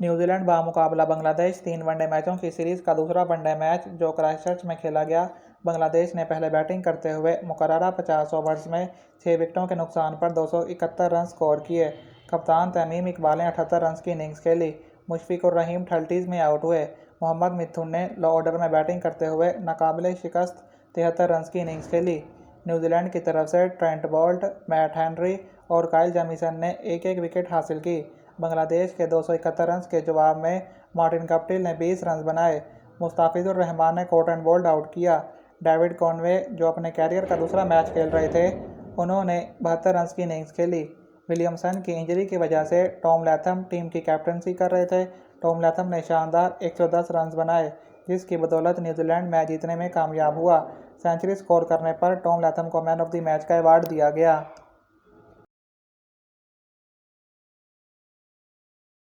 New Zealand बामुकाबला Bangladesh 3 one day मैचों की series का दूसरा वनडे मैच जो क्राइस्टचर्च में खेला गया। बांग्लादेश ने पहले बैटिंग करते हुए मुकर्ररा 50 ओवर्स में 6 विकेटों के नुकसान पर 271 रन स्कोर किए। कप्तान तमीम इकबाल ने 78 रन की इनिंग्स खेली। मुशफिकुर रहीम 30 में आउट हुए। मोहम्मद मिथुन ने लो ऑर्डर में बैटिंग करते हुए नाकाबिले शिकस्त 73 रन की इनिंग्स खेली। न्यूजीलैंड की तरफ से ट्रेंट बोल्ट, मैट हेनरी और काइल जेमिसन ने एक एक विकेट हासिल की। बांग्लादेश के 271 रन के जवाब में मार्टिन गप्टिल ने 20 रन बनाए। मुस्ताफिजुर रहमान ने कॉटन बोल्ट आउट किया। डेविड कॉनवे, जो अपने कैरियर का दूसरा मैच खेल रहे थे, उन्होंने 72 रन की इनिंग्स खेली। विलियमसन की इंजरी की वजह से टॉम लैथम टीम की कैप्टनसी कर रहे थे। टॉम लैथम ने शानदार 110 रन बनाए, जिसकी बदौलत न्यूजीलैंड मैच जीतने में कामयाब हुआ। सेंचुरी स्कोर करने पर टॉम लैथम को मैन ऑफ द मैच का अवार्ड दिया गया।